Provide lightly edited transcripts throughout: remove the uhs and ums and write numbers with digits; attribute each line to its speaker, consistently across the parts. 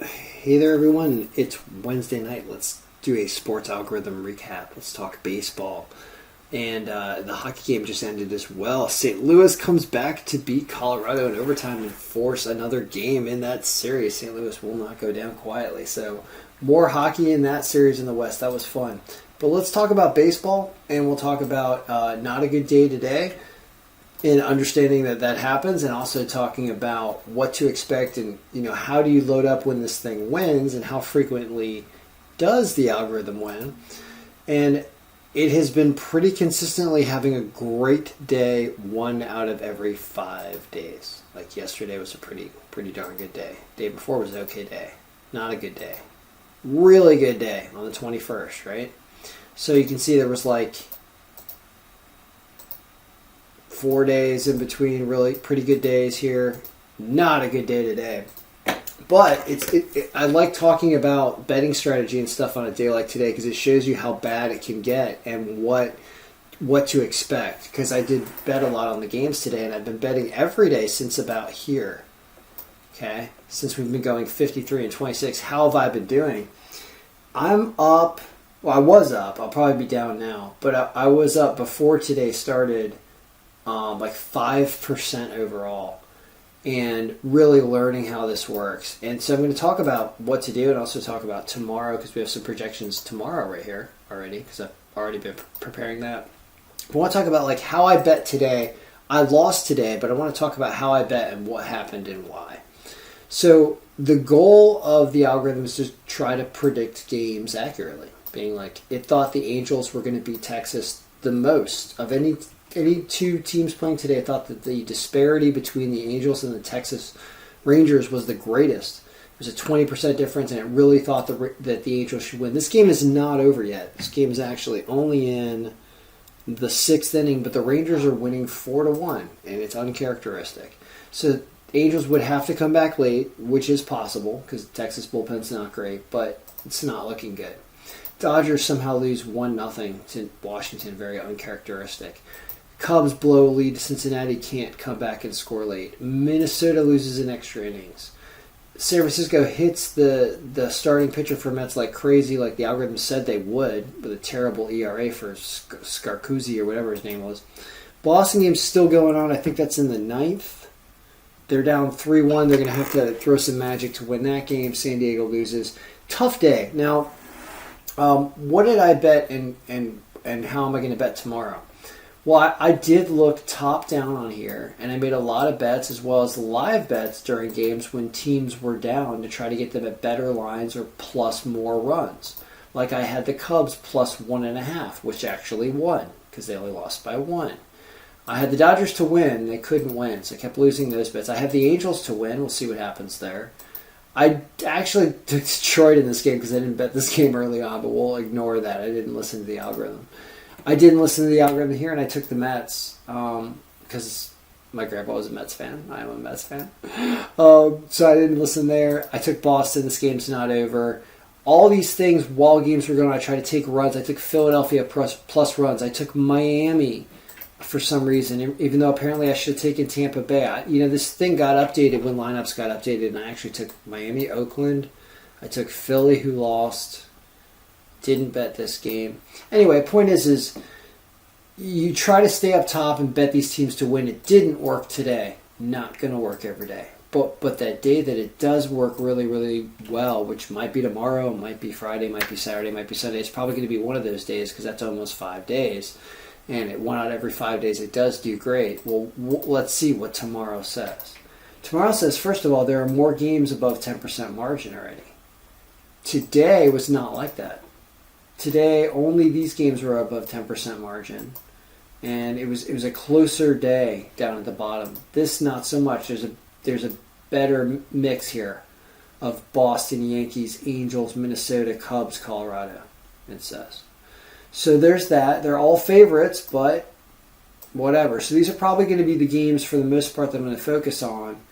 Speaker 1: Hey there, everyone. It's Wednesday night. Let's do a sports algorithm recap. Let's talk baseball. And the hockey game just ended as well. St. Louis comes back to beat Colorado in overtime and force another game in that series. St. Louis will not go down quietly. So, more hockey in that series in the West. That was fun. But let's talk about baseball, and we'll talk about not a good day today, in understanding that that happens, and also talking about what to expect and how do you load up when this thing wins, and how frequently does the algorithm win. And it has been pretty consistently having a great day 1 out of every 5 days. Like yesterday was a pretty darn good day. Day before was an okay day. Not a good day. Really good day on the 21st, right? So you can see there was like 4 days in between really pretty good days here. Not a good day today. But I like talking about betting strategy and stuff on a day like today because it shows you how bad it can get and what to expect. Because I did bet a lot on the games today, and I've been betting every day since about here. Okay? Since we've been going 53 and 26. How have I been doing? I'm up. Well, I was up. I'll probably be down now. But I was up before today started. Like 5% overall, and really learning how this works. And so I'm going to talk about what to do and also talk about tomorrow, because we have some projections tomorrow right here already, because I've already been preparing that. I want to talk about like how I bet today. I lost today, but I want to talk about how I bet and what happened and why. So the goal of the algorithm is to try to predict games accurately, being like it thought the Angels were going to beat Texas the most of any two teams playing today. I thought that the disparity between the Angels and the Texas Rangers was the greatest. There's a 20% difference, and it really thought that the Angels should win. This game is not over yet. This game is actually only in the 6th inning, but the Rangers are winning 4-1, and it's uncharacteristic. So Angels would have to come back late, which is possible because Texas bullpen's not great, but it's not looking good. Dodgers somehow lose 1-0 to Washington, very uncharacteristic. Cubs blow a lead to Cincinnati, can't come back and score late. Minnesota loses in extra innings. San Francisco hits the starting pitcher for Mets like crazy, like the algorithm said they would, with a terrible ERA for Scarcuzzi or whatever his name was. Boston game's still going on. I think that's in the 9th. They're down 3-1. They're going to have to throw some magic to win that game. San Diego loses. Tough day. Now, what did I bet and how am I going to bet tomorrow? Well, I did look top down on here, and I made a lot of bets as well as live bets during games when teams were down to try to get them at better lines or plus more runs. Like I had the Cubs plus 1.5, which actually won because they only lost by 1. I had the Dodgers to win. They couldn't win, so I kept losing those bets. I have the Angels to win. We'll see what happens there. I actually took Detroit in this game because I didn't bet this game early on, but we'll ignore that. I didn't listen to the algorithm. I didn't listen to the algorithm here, and I took the Mets because my grandpa was a Mets fan. I am a Mets fan. So I didn't listen there. I took Boston. This game's not over. All these things while games were going on, I tried to take runs. I took Philadelphia plus runs. I took Miami for some reason, even though apparently I should have taken Tampa Bay. This thing got updated when lineups got updated, and I actually took Miami, Oakland. I took Philly, who lost. Didn't bet this game. Anyway, point is you try to stay up top and bet these teams to win. It didn't work today. Not going to work every day. But that day that it does work really, really well, which might be tomorrow, might be Friday, might be Saturday, might be Sunday. It's probably going to be one of those days because that's almost 5 days. And at 1 out of every 5 days, it does do great. Well, let's see what tomorrow says. Tomorrow says, first of all, there are more games above 10% margin already. Today was not like that. Today, only these games were above 10% margin, and it was a closer day down at the bottom. This not so much. There's a better mix here of Boston, Yankees, Angels, Minnesota, Cubs, Colorado. It says so. There's that. They're all favorites, but whatever. So these are probably going to be the games for the most part that I'm going to focus on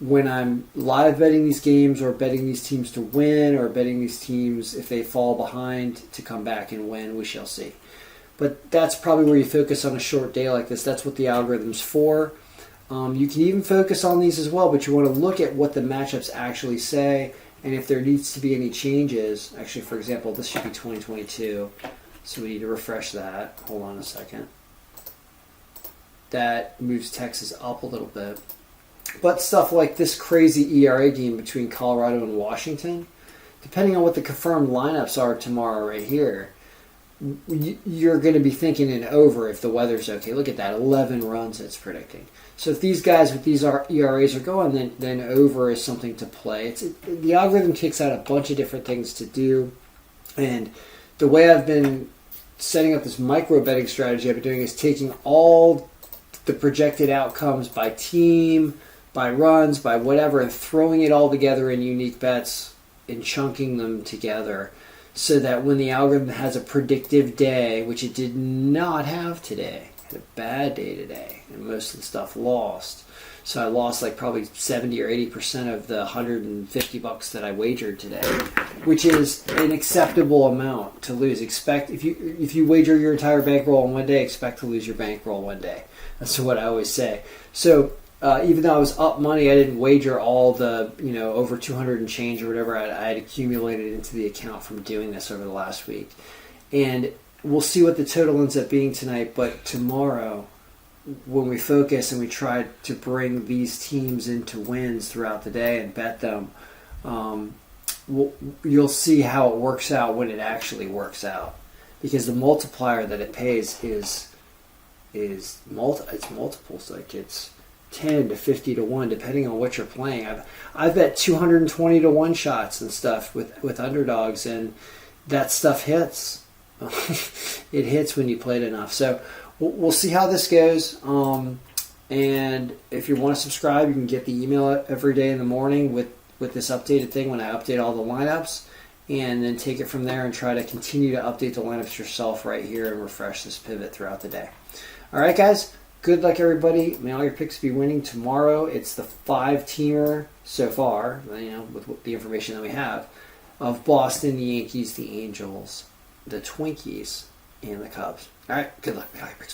Speaker 1: when I'm live betting these games or betting these teams to win or betting these teams if they fall behind to come back and win. We shall see. But that's probably where you focus on a short day like this. That's what the algorithm's for. You can even focus on these as well, but you want to look at what the matchups actually say And if there needs to be any changes, actually, for example, this should be 2022, so we need to refresh that. Hold on a second. That moves Texas up a little bit. But stuff like this crazy ERA game between Colorado and Washington, depending on what the confirmed lineups are tomorrow right here, you're going to be thinking an over if the weather's okay. Look at that, 11 runs it's predicting. So if these guys with these ERAs are going, then over is something to play. The algorithm kicks out a bunch of different things to do. And the way I've been setting up this micro betting strategy I've been doing is taking all the projected outcomes by team, by runs, by whatever, and throwing it all together in unique bets and chunking them together so that when the algorithm has a predictive day, which it did not have today, had a bad day today, and most of the stuff lost. So I lost like probably 70 or 80% of the $150 that I wagered today, which is an acceptable amount to lose. Expect if you wager your entire bankroll in one day, expect to lose your bankroll one day. That's what I always say. So even though I was up money, I didn't wager all the over 200 and change or whatever I had accumulated into the account from doing this over the last week. And we'll see what the total ends up being tonight. But tomorrow, when we focus and we try to bring these teams into wins throughout the day and bet them, you'll see how it works out when it actually works out, because the multiplier that it pays is multiples. Like it's 10 to 50 to 1 depending on what you're playing. I've bet 220 to 1 shots and stuff with underdogs, and that stuff hits. It hits when you play it enough. So we'll see how this goes. And if you want to subscribe, you can get the email every day in the morning with this updated thing when I update all the lineups, and then take it from there and try to continue to update the lineups yourself right here and refresh this pivot throughout the day. All right, guys. Good luck, everybody. May all your picks be winning tomorrow. It's the 5-teamer so far, with the information that we have, of Boston, the Yankees, the Angels, the Twinkies, and the Cubs. All right. Good luck. May all your picks be